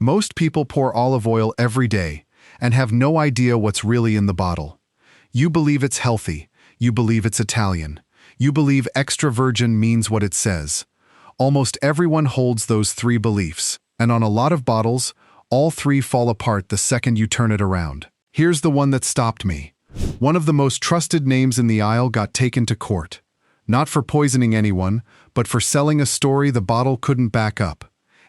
Most people pour olive oil every day and have no idea what's really in the bottle. You believe it's healthy. You believe it's Italian. You believe extra virgin means what it says. Almost everyone holds those three beliefs, and on a lot of bottles, all three fall apart the second you turn it around. Here's the one that stopped me. One of the most trusted names in the aisle got taken to court. Not for poisoning anyone, but for selling a story the bottle couldn't back up.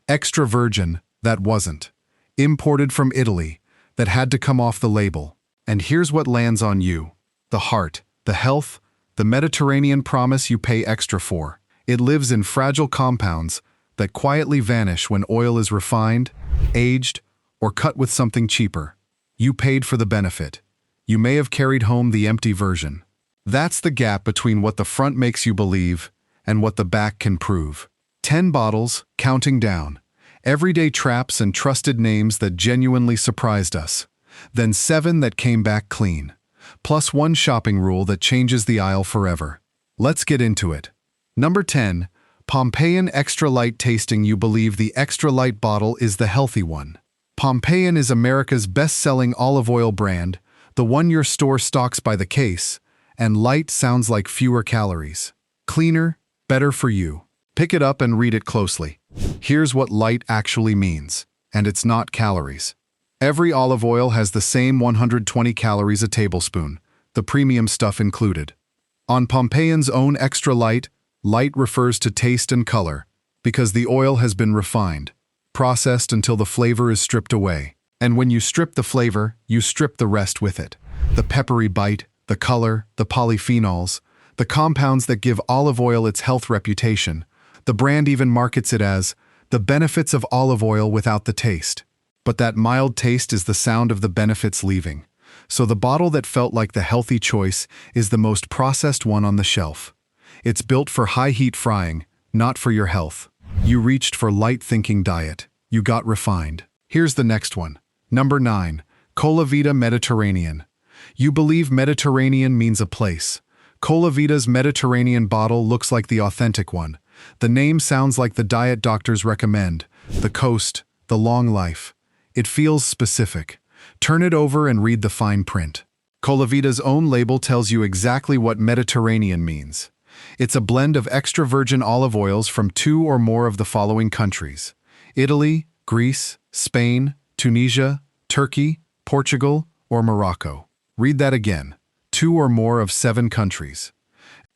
Extra virgin, that wasn't. Imported from Italy, that had to come off the label. And here's what lands on you. The heart, the health, the Mediterranean promise you pay extra for. It lives in fragile compounds that quietly vanish when oil is refined, aged, or cut with something cheaper. You paid for the benefit. You may have carried home the empty version. That's the gap between what the front makes you believe and what the back can prove. 10 bottles, counting down. Everyday traps and trusted names that genuinely surprised us. Then 7 that came back clean. Plus 1 shopping rule that changes the aisle forever. Let's get into it. Number 10. Pompeian Extra Light Tasting. You believe the Extra Light bottle is the healthy one. Pompeian is America's best-selling olive oil brand, the one your store stocks by the case, and light sounds like fewer calories. Cleaner, better for you. Pick it up and read it closely. Here's what light actually means, and it's not calories. Every olive oil has the same 120 calories a tablespoon, the premium stuff included. On Pompeian's own Extra Light, light refers to taste and color, because the oil has been refined, processed until the flavor is stripped away. And when you strip the flavor, you strip the rest with it. The peppery bite, the color, the polyphenols, the compounds that give olive oil its health reputation. The brand even markets it as the benefits of olive oil without the taste. But that mild taste is the sound of the benefits leaving. So the bottle that felt like the healthy choice is the most processed one on the shelf. It's built for high-heat frying, not for your health. You reached for light-thinking diet. You got refined. Here's the next one. Number 9. Colavita Mediterranean. You believe Mediterranean means a place. Colavita's Mediterranean bottle looks like the authentic one. The name sounds like the diet doctors recommend. The coast, the long life. It feels specific. Turn it over and read the fine print. Colavita's own label tells you exactly what Mediterranean means. It's a blend of extra virgin olive oils from 2 or more of the following countries: Italy, Greece, Spain, Tunisia, Turkey, Portugal, or Morocco. Read that again. 2 or more of 7 countries.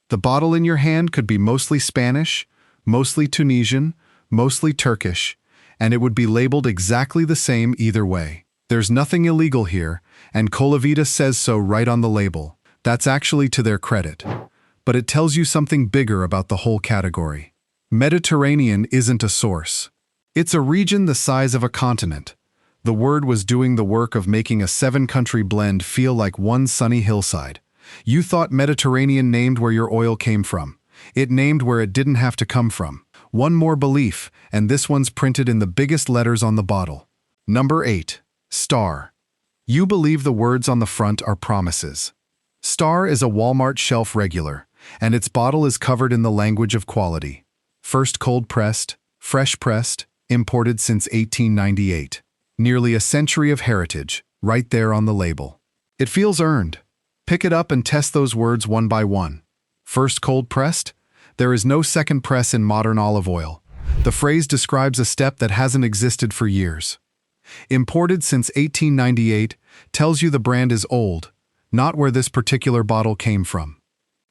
The bottle in your hand could be mostly Spanish, mostly Tunisian, mostly Turkish, and it would be labeled exactly the same either way. There's nothing illegal here, and Colavita says so right on the label. That's actually to their credit. But it tells you something bigger about the whole category. Mediterranean isn't a source. It's a region the size of a continent. The word was doing the work of making a 7-country blend feel like one sunny hillside. You thought Mediterranean named where your oil came from. It named where it didn't have to come from. One more belief, and this one's printed in the biggest letters on the bottle. Number 8. Star. You believe the words on the front are promises. Star is a Walmart shelf regular, and its bottle is covered in the language of quality. First cold-pressed, fresh-pressed, imported since 1898. Nearly a century of heritage, right there on the label. It feels earned. Pick it up and test those words one by one. First cold-pressed? There is no second press in modern olive oil. The phrase describes a step that hasn't existed for years. Imported since 1898 tells you the brand is old, not where this particular bottle came from.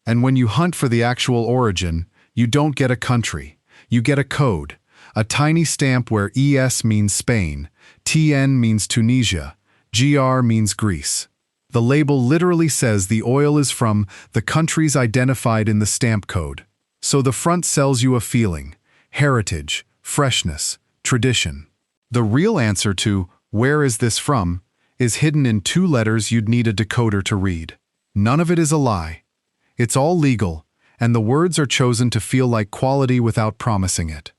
And when you hunt for the actual origin, you don't get a country. You get a code, a tiny stamp where ES means Spain, TN means Tunisia, GR means Greece. The label literally says the oil is from the countries identified in the stamp code. So the front sells you a feeling, heritage, freshness, tradition. The real answer to "where is this from" is hidden in 2 letters you'd need a decoder to read. None of it is a lie. It's all legal, and the words are chosen to feel like quality without promising it.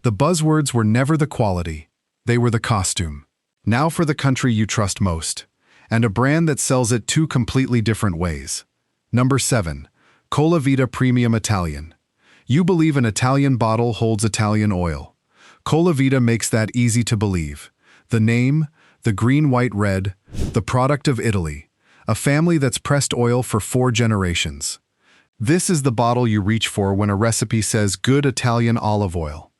The buzzwords were never the quality, they were the costume. Now for the country you trust most, and a brand that sells it 2 completely different ways. Number 7. Colavita Premium Italian. You believe an Italian bottle holds Italian oil. Colavita makes that easy to believe. The name, the green, white, red, the product of Italy, a family that's pressed oil for 4 generations. This is the bottle you reach for when a recipe says good Italian olive oil.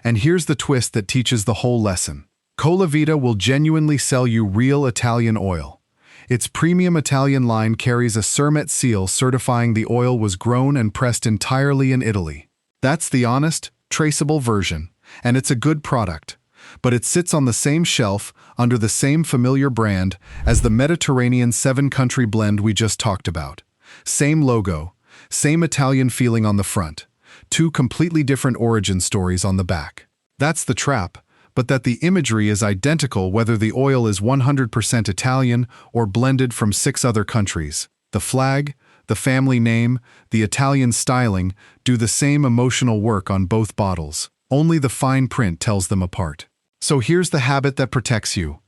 And here's the twist that teaches the whole lesson. Colavita will genuinely sell you real Italian oil. Its premium Italian line carries a Cermet seal certifying the oil was grown and pressed entirely in Italy. That's the honest, traceable version, and it's a good product. But it sits on the same shelf, under the same familiar brand, as the Mediterranean 7-country blend we just talked about. Same logo, same Italian feeling on the front, 2 completely different origin stories on the back. That's the trap, but that the imagery is identical whether the oil is 100% Italian or blended from 6 other countries. The flag, the family name, the Italian styling do the same emotional work on both bottles. Only the fine print tells them apart. So here's the habit that protects you.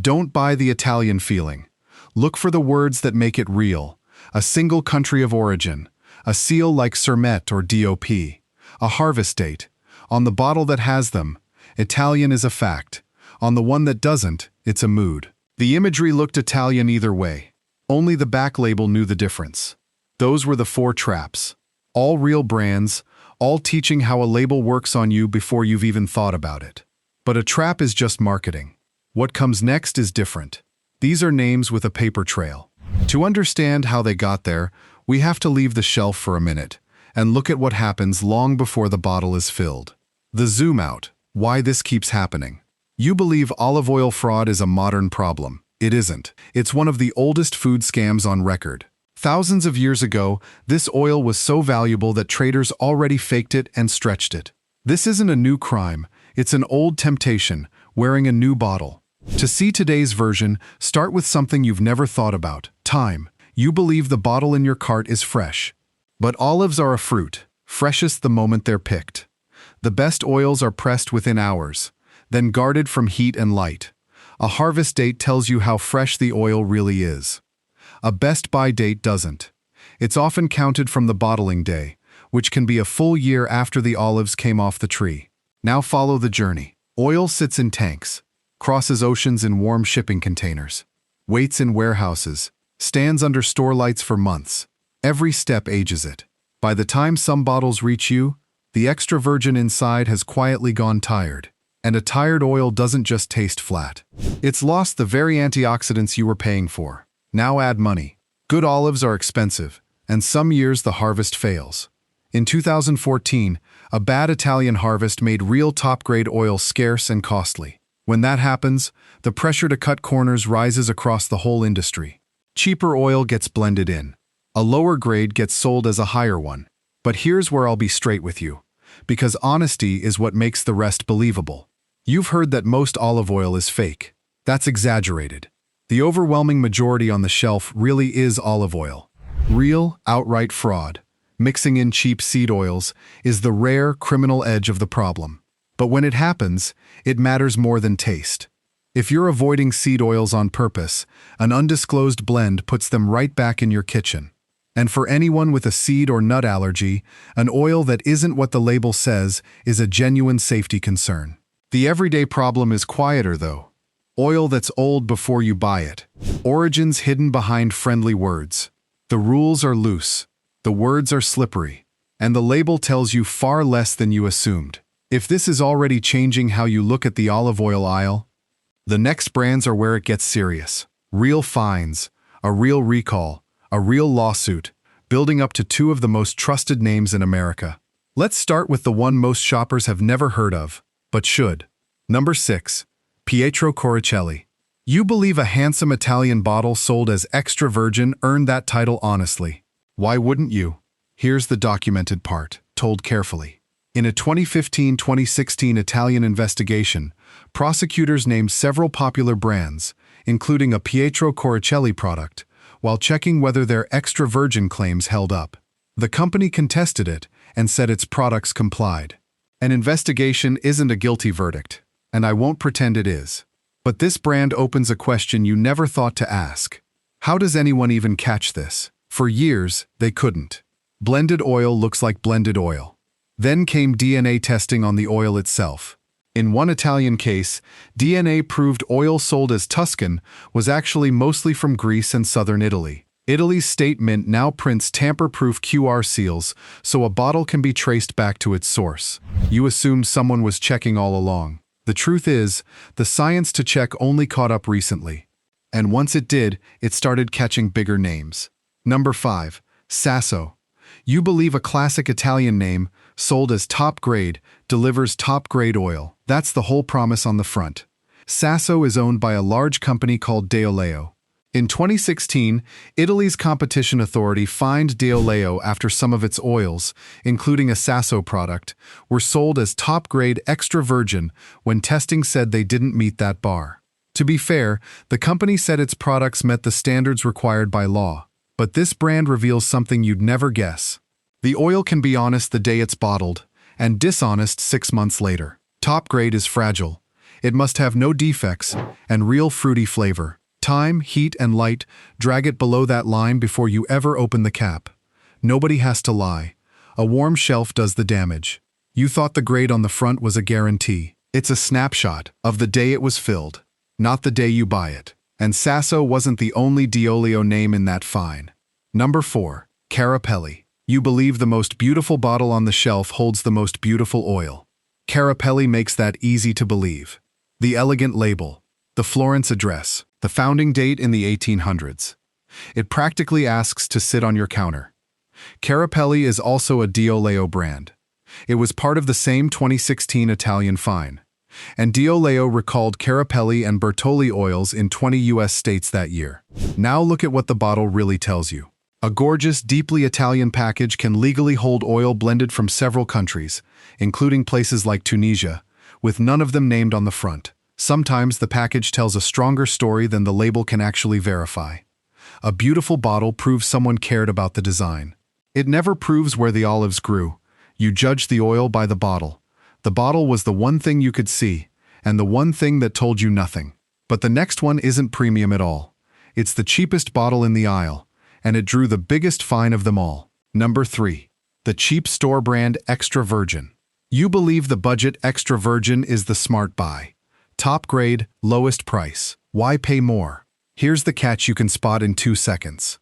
Don't buy the Italian feeling. Look for the words that make it real. A single country of origin, a seal like Cermet or DOP, a harvest date. On the bottle that has them, Italian is a fact. On the one that doesn't, it's a mood. The imagery looked Italian either way. Only the back label knew the difference. Those were the 4 traps. All real brands, all teaching how a label works on you before you've even thought about it. But a trap is just marketing. What comes next is different. These are names with a paper trail. To understand how they got there, we have to leave the shelf for a minute and look at what happens long before the bottle is filled. The zoom out. Why this keeps happening. You believe olive oil fraud is a modern problem. It isn't. It's one of the oldest food scams on record. Thousands of years ago, this oil was so valuable that traders already faked it and stretched it. This isn't a new crime. It's an old temptation, wearing a new bottle. To see today's version, start with something you've never thought about: time. You believe the bottle in your cart is fresh. But olives are a fruit, freshest the moment they're picked. The best oils are pressed within hours, then guarded from heat and light. A harvest date tells you how fresh the oil really is. A best buy date doesn't. It's often counted from the bottling day, which can be a full year after the olives came off the tree. Now follow the journey. Oil sits in tanks, crosses oceans in warm shipping containers, waits in warehouses, stands under store lights for months. Every step ages it. By the time some bottles reach you, the extra virgin inside has quietly gone tired. And a tired oil doesn't just taste flat. It's lost the very antioxidants you were paying for. Now add money. Good olives are expensive, and some years the harvest fails. In 2014, a bad Italian harvest made real top-grade oil scarce and costly. When that happens, the pressure to cut corners rises across the whole industry. Cheaper oil gets blended in. A lower grade gets sold as a higher one. But here's where I'll be straight with you. Because honesty is what makes the rest believable. You've heard that most olive oil is fake. That's exaggerated. The overwhelming majority on the shelf really is olive oil. Real, outright fraud, mixing in cheap seed oils, is the rare criminal edge of the problem. But when it happens, it matters more than taste. If you're avoiding seed oils on purpose, an undisclosed blend puts them right back in your kitchen. And for anyone with a seed or nut allergy, an oil that isn't what the label says is a genuine safety concern. The everyday problem is quieter, though. Oil that's old before you buy it. Origins hidden behind friendly words. The rules are loose. The words are slippery. And the label tells you far less than you assumed. If this is already changing how you look at the olive oil aisle, the next brands are where it gets serious. Real fines, a real recall, a real lawsuit, building up to 2 of the most trusted names in America. Let's start with the one most shoppers have never heard of, but should. Number 6. Pietro Coricelli. You believe a handsome Italian bottle sold as extra virgin earned that title honestly. Why wouldn't you? Here's the documented part, told carefully. In a 2015-2016 Italian investigation, prosecutors named several popular brands, including a Pietro Coricelli product, while checking whether their extra virgin claims held up. The company contested it and said its products complied. An investigation isn't a guilty verdict, and I won't pretend it is. But this brand opens a question you never thought to ask. How does anyone even catch this? For years, they couldn't. Blended oil looks like blended oil. Then came DNA testing on the oil itself. In one Italian case, DNA proved oil sold as Tuscan was actually mostly from Greece and southern Italy. Italy's state mint now prints tamper-proof QR seals so a bottle can be traced back to its source. You assume someone was checking all along. The truth is, the science to check only caught up recently. And once it did, it started catching bigger names. Number 5. Sasso. You believe a classic Italian name, sold as top grade, delivers top grade oil. That's the whole promise on the front. Sasso is owned by a large company called Deoleo. In 2016, Italy's competition authority fined Deoleo after some of its oils, including a Sasso product, were sold as top grade extra virgin when testing said they didn't meet that bar. To be fair, the company said its products met the standards required by law. But this brand reveals something you'd never guess. The oil can be honest the day it's bottled, and dishonest 6 months later. Top grade is fragile. It must have no defects and real fruity flavor. Time, heat, and light drag it below that line before you ever open the cap. Nobody has to lie. A warm shelf does the damage. You thought the grade on the front was a guarantee. It's a snapshot of the day it was filled, not the day you buy it. And Sasso wasn't the only Deoleo name in that fine. Number 4. Carapelli. You believe the most beautiful bottle on the shelf holds the most beautiful oil. Carapelli makes that easy to believe. The elegant label, the Florence address, the founding date in the 1800s. It practically asks to sit on your counter. Carapelli is also a Deoleo brand. It was part of the same 2016 Italian fine. And Deoleo recalled Carapelli and Bertolli oils in 20 US states that year. Now look at what the bottle really tells you. A gorgeous, deeply Italian package can legally hold oil blended from several countries, including places like Tunisia, with none of them named on the front. Sometimes the package tells a stronger story than the label can actually verify. A beautiful bottle proves someone cared about the design. It never proves where the olives grew. You judge the oil by the bottle. The bottle was the one thing you could see, and the one thing that told you nothing. But the next one isn't premium at all. It's the cheapest bottle in the aisle, and it drew the biggest fine of them all. Number 3. The cheap store brand Extra Virgin. You believe the budget Extra Virgin is the smart buy. Top grade, lowest price. Why pay more? Here's the catch you can spot in 2 seconds.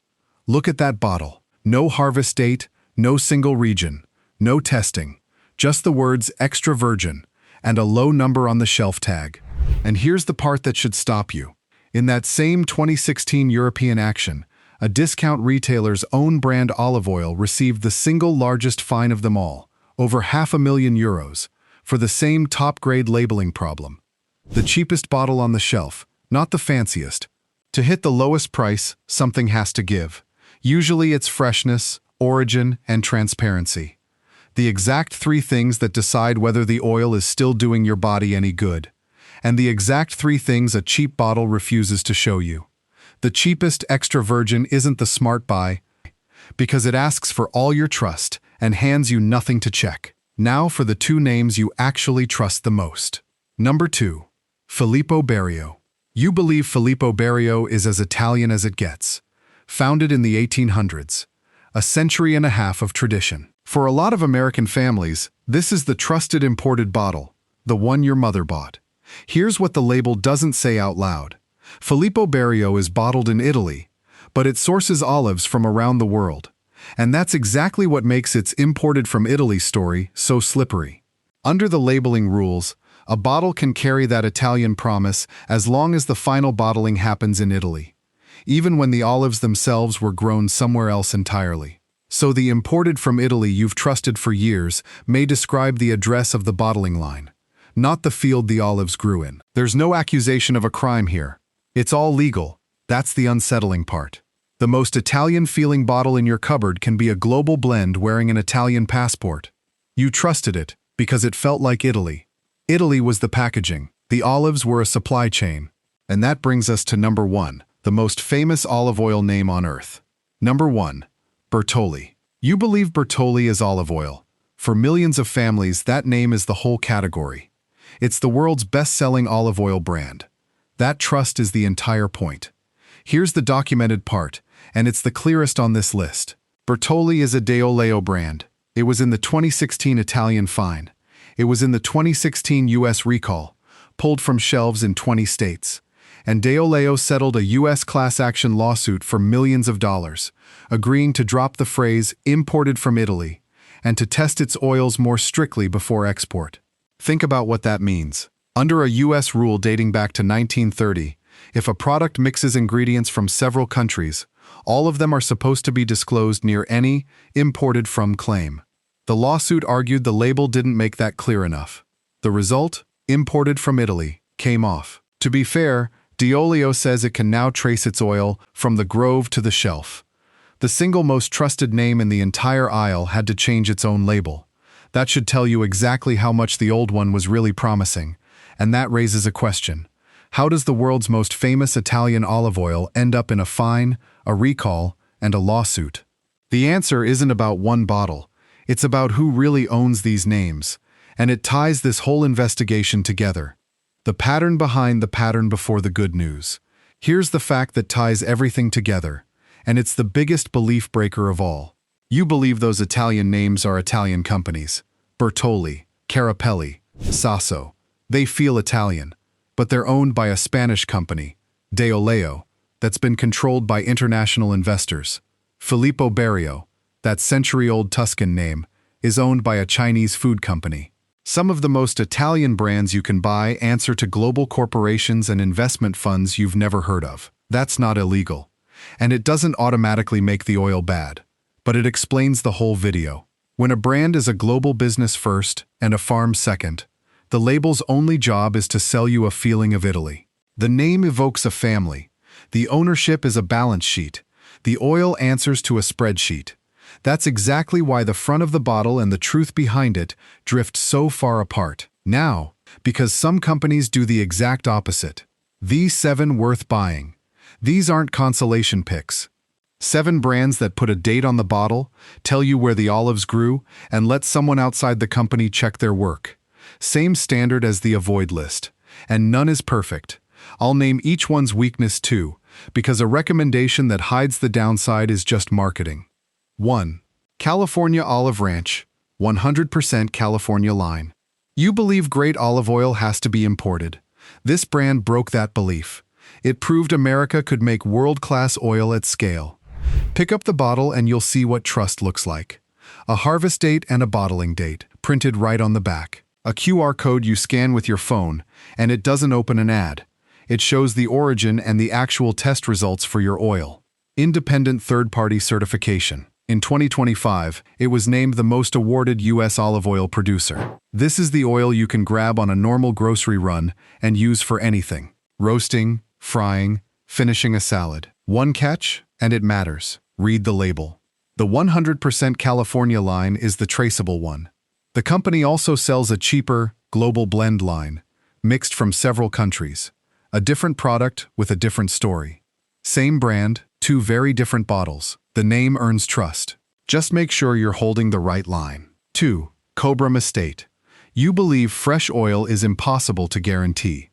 Look at that bottle. No harvest date, no single region, no testing. Just the words Extra Virgin and a low number on the shelf tag. And here's the part that should stop you. In that same 2016 European action, a discount retailer's own brand olive oil received the single largest fine of them all, over €500,000, for the same top-grade labeling problem. The cheapest bottle on the shelf, not the fanciest. To hit the lowest price, something has to give. Usually it's freshness, origin, and transparency. The exact 3 things that decide whether the oil is still doing your body any good. And the exact 3 things a cheap bottle refuses to show you. The cheapest Extra Virgin isn't the smart buy, because it asks for all your trust and hands you nothing to check. Now for the 2 names you actually trust the most. Number 2. Filippo Berio. You believe Filippo Berio is as Italian as it gets. Founded in the 1800s. A century and a half of tradition. For a lot of American families, this is the trusted imported bottle, the one your mother bought. Here's what the label doesn't say out loud. Filippo Berio is bottled in Italy, but it sources olives from around the world. And that's exactly what makes its imported from Italy story so slippery. Under the labeling rules, a bottle can carry that Italian promise as long as the final bottling happens in Italy, even when the olives themselves were grown somewhere else entirely. So the imported from Italy you've trusted for years may describe the address of the bottling line, not the field the olives grew in. There's no accusation of a crime here. It's all legal. That's the unsettling part. The most Italian-feeling bottle in your cupboard can be a global blend wearing an Italian passport. You trusted it because it felt like Italy. Italy was the packaging. The olives were a supply chain. And that brings us to number 1, the most famous olive oil name on earth. Number 1. Bertolli. You believe Bertolli is olive oil. For millions of families, that name is the whole category. It's the world's best-selling olive oil brand. That trust is the entire point. Here's the documented part, and it's the clearest on this list. Bertolli is a Deoleo brand. It was in the 2016 Italian fine. It was in the 2016 U.S. recall, pulled from shelves in 20 states. And Deoleo settled a U.S. class action lawsuit for millions of dollars, agreeing to drop the phrase "imported from Italy" and to test its oils more strictly before export. Think about what that means. Under a U.S. rule dating back to 1930, if a product mixes ingredients from several countries, all of them are supposed to be disclosed near any "imported from" claim. The lawsuit argued the label didn't make that clear enough. The result? "Imported from Italy" came off. To be fair, Deoleo says it can now trace its oil from the grove to the shelf. The single most trusted name in the entire aisle had to change its own label. That should tell you exactly how much the old one was really promising. And that raises a question. How does the world's most famous Italian olive oil end up in a fine, a recall, and a lawsuit? The answer isn't about one bottle. It's about who really owns these names. And it ties this whole investigation together. The pattern behind the pattern before the good news. Here's the fact that ties everything together, and it's the biggest belief breaker of all. You believe those Italian names are Italian companies. Bertolli, Carapelli, Sasso. They feel Italian, but they're owned by a Spanish company, Deoleo, that's been controlled by international investors. Filippo Berio, that century-old Tuscan name, is owned by a Chinese food company. Some of the most Italian brands you can buy answer to global corporations and investment funds you've never heard of. That's not illegal. And it doesn't automatically make the oil bad. But it explains the whole video. When a brand is a global business first and a farm second, the label's only job is to sell you a feeling of Italy. The name evokes a family. The ownership is a balance sheet. The oil answers to a spreadsheet. That's exactly why the front of the bottle and the truth behind it drift so far apart. Now, because some companies do the exact opposite. These 7 worth buying. These aren't consolation picks. 7 brands that put a date on the bottle, tell you where the olives grew, and let someone outside the company check their work. Same standard as the avoid list. And none is perfect. I'll name each one's weakness too, because a recommendation that hides the downside is just marketing. 1. California Olive Ranch, 100% California line. You believe great olive oil has to be imported. This brand broke that belief. It proved America could make world-class oil at scale. Pick up the bottle and you'll see what trust looks like. A harvest date and a bottling date, printed right on the back. A QR code you scan with your phone, and it doesn't open an ad. It shows the origin and the actual test results for your oil. Independent third-party certification. In 2025, it was named the most awarded U.S. olive oil producer. This is the oil you can grab on a normal grocery run and use for anything. Roasting, frying, finishing a salad. One catch, and it matters. Read the label. The 100% California line is the traceable one. The company also sells a cheaper, global blend line, mixed from several countries. A different product with a different story. Same brand, 2 very different bottles. The name earns trust. Just make sure you're holding the right line. 2. Cobram Estate. You believe fresh oil is impossible to guarantee.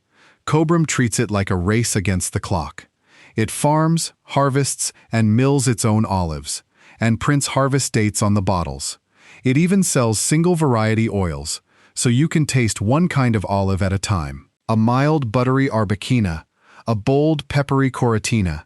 Cobram treats it like a race against the clock. It farms, harvests, and mills its own olives, and prints harvest dates on the bottles. It even sells single variety oils, so you can taste one kind of olive at a time. A mild, buttery Arbequina, a bold, peppery Coratina.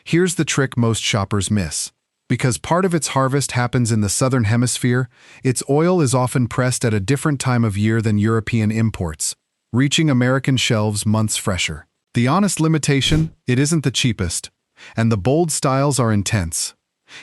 Here's the trick most shoppers miss. Because part of its harvest happens in the southern hemisphere, its oil is often pressed at a different time of year than European imports, reaching American shelves months fresher. The honest limitation, it isn't the cheapest, and the bold styles are intense.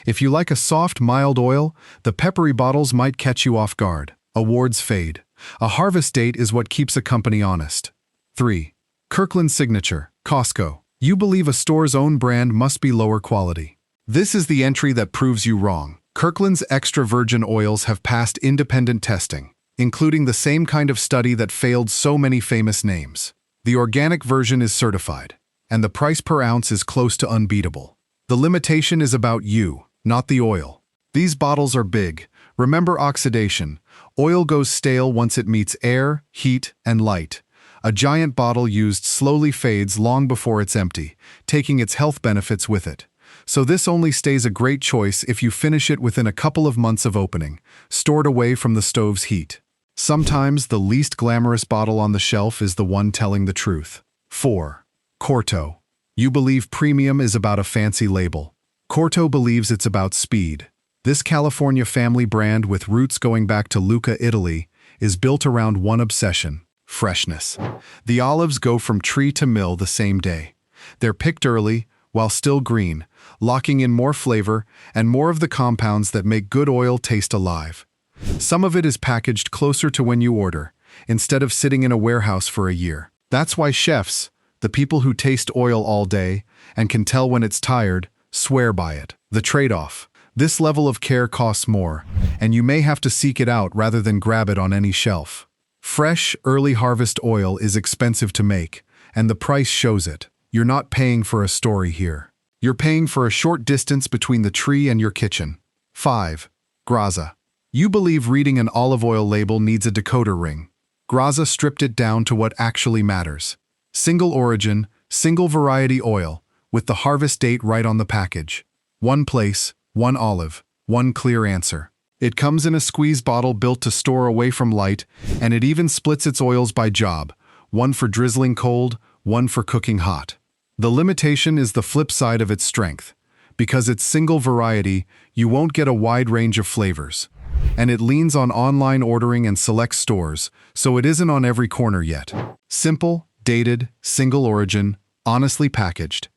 If you like a soft, mild oil, the peppery bottles might catch you off guard. Awards fade. A harvest date is what keeps a company honest. 3. Kirkland Signature, Costco. You believe a store's own brand must be lower quality. This is the entry that proves you wrong. Kirkland's extra virgin oils have passed independent testing, including the same kind of study that failed so many famous names. The organic version is certified, and the price per ounce is close to unbeatable. The limitation is about you, not the oil. These bottles are big. Remember oxidation. Oil goes stale once it meets air, heat, and light. A giant bottle used slowly fades long before it's empty, taking its health benefits with it. So this only stays a great choice if you finish it within a couple of months of opening, stored away from the stove's heat. Sometimes the least glamorous bottle on the shelf is the one telling the truth. 4. Corto. You believe premium is about a fancy label. Corto believes it's about speed. This California family brand with roots going back to Lucca, Italy, is built around one obsession: freshness. The olives go from tree to mill the same day. They're picked early, while still green, locking in more flavor and more of the compounds that make good oil taste alive. Some of it is packaged closer to when you order, instead of sitting in a warehouse for a year. That's why chefs, the people who taste oil all day and can tell when it's tired, swear by it. The trade-off: this level of care costs more, and you may have to seek it out rather than grab it on any shelf. Fresh, early harvest oil is expensive to make, and the price shows it. You're not paying for a story here. You're paying for a short distance between the tree and your kitchen. 5. Graza. You believe reading an olive oil label needs a decoder ring. Graza stripped it down to what actually matters: single origin, single variety oil, with the harvest date right on the package. One place, one olive, one clear answer. It comes in a squeeze bottle built to store away from light, and it even splits its oils by job, one for drizzling cold, one for cooking hot. The limitation is the flip side of its strength. Because it's single variety, you won't get a wide range of flavors. And it leans on online ordering and select stores, so it isn't on every corner yet. Simple, dated, single origin, honestly packaged.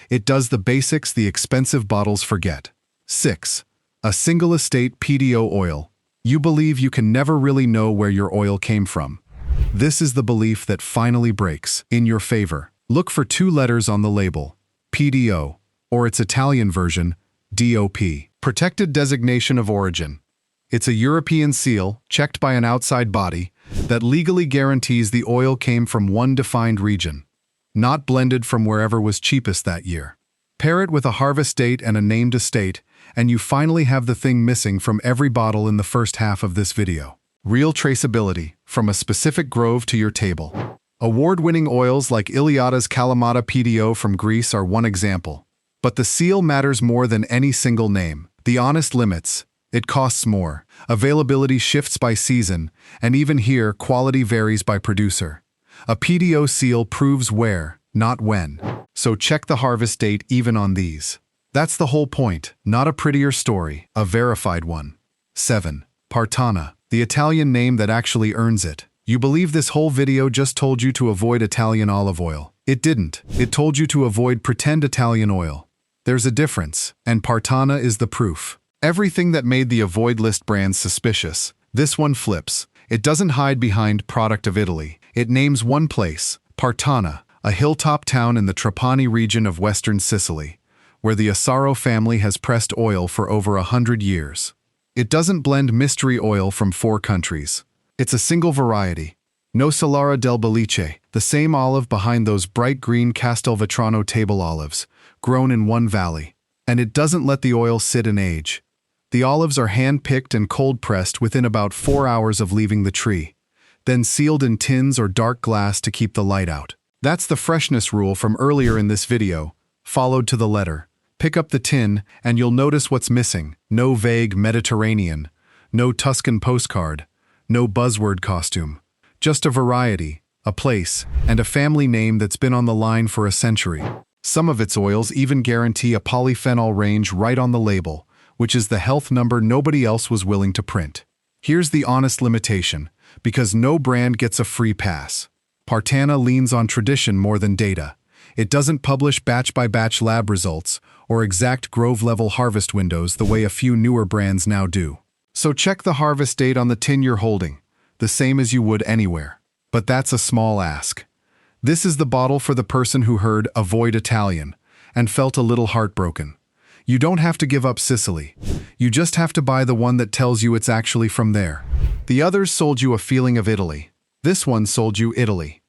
It does the basics the expensive bottles forget. 6. A single estate PDO oil. You believe you can never really know where your oil came from. This is the belief that finally breaks in your favor. Look for 2 letters on the label: PDO, or its Italian version, DOP. Protected Designation of Origin. It's a European seal, checked by an outside body, that legally guarantees the oil came from one defined region, not blended from wherever was cheapest that year. Pair it with a harvest date and a named estate, and you finally have the thing missing from every bottle in the first half of this video. Real traceability, from a specific grove to your table. Award-winning oils like Iliada's Kalamata PDO from Greece are one example. But the seal matters more than any single name. The honest limits: it costs more, availability shifts by season, and even here, quality varies by producer. A PDO seal proves where, not when. So check the harvest date even on these. That's the whole point, not a prettier story, a verified one. 7. Partana, the Italian name that actually earns it. You believe this whole video just told you to avoid Italian olive oil. It didn't. It told you to avoid pretend Italian oil. There's a difference, and Partana is the proof. Everything that made the avoid list brands suspicious, this one flips. It doesn't hide behind product of Italy. It names one place, Partana, a hilltop town in the Trapani region of western Sicily, where the Asaro family has pressed oil for over 100 years. It doesn't blend mystery oil from 4 countries. It's a single variety. No Solara del Belice, the same olive behind those bright green Castelvetrano table olives, grown in one valley. And it doesn't let the oil sit and age. The olives are hand-picked and cold-pressed within about 4 hours of leaving the tree, then sealed in tins or dark glass to keep the light out. That's the freshness rule from earlier in this video, followed to the letter. Pick up the tin, and you'll notice what's missing. No vague Mediterranean, no Tuscan postcard, no buzzword costume. Just a variety, a place, and a family name that's been on the line for a century. Some of its oils even guarantee a polyphenol range right on the label, which is the health number nobody else was willing to print. Here's the honest limitation, because no brand gets a free pass. Partana leans on tradition more than data. It doesn't publish batch-by-batch lab results or exact grove-level harvest windows the way a few newer brands now do. So check the harvest date on the tin you're holding, the same as you would anywhere. But that's a small ask. This is the bottle for the person who heard "avoid Italian" and felt a little heartbroken. You don't have to give up Sicily. You just have to buy the one that tells you it's actually from there. The others sold you a feeling of Italy. This one sold you Italy.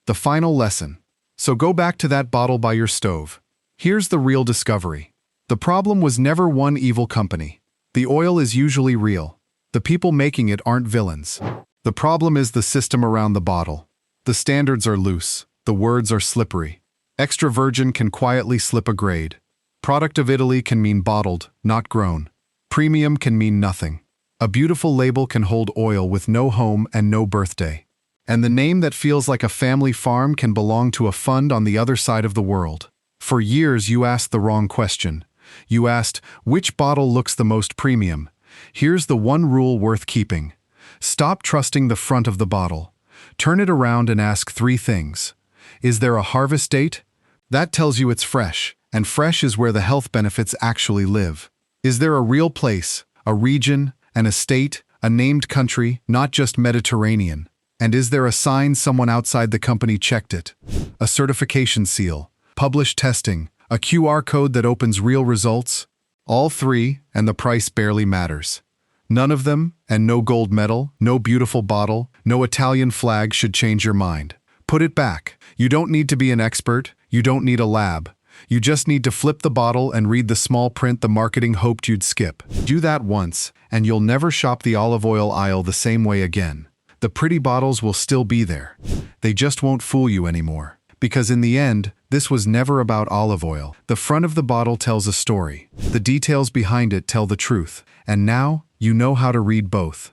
The final lesson. So go back to that bottle by your stove. Here's the real discovery. The problem was never one evil company. The oil is usually real. The people making it aren't villains. The problem is the system around the bottle. The standards are loose. The words are slippery. Extra virgin can quietly slip a grade. Product of Italy can mean bottled, not grown. Premium can mean nothing. A beautiful label can hold oil with no home and no birthday. And the name that feels like a family farm can belong to a fund on the other side of the world. For years you asked the wrong question. You asked, which bottle looks the most premium? Here's the one rule worth keeping. Stop trusting the front of the bottle. Turn it around and ask 3 things. Is there a harvest date? That tells you it's fresh, and fresh is where the health benefits actually live. Is there a real place, a region, an estate, a named country, not just Mediterranean? And is there a sign someone outside the company checked it? A certification seal, published testing, a QR code that opens real results? All 3, and the price barely matters. None of them, and no gold medal, no beautiful bottle, no Italian flag should change your mind. Put it back. You don't need to be an expert. You don't need a lab. You just need to flip the bottle and read the small print the marketing hoped you'd skip. Do that once, and you'll never shop the olive oil aisle the same way again. The pretty bottles will still be there. They just won't fool you anymore. Because in the end, this was never about olive oil. The front of the bottle tells a story. The details behind it tell the truth. And now, you know how to read both.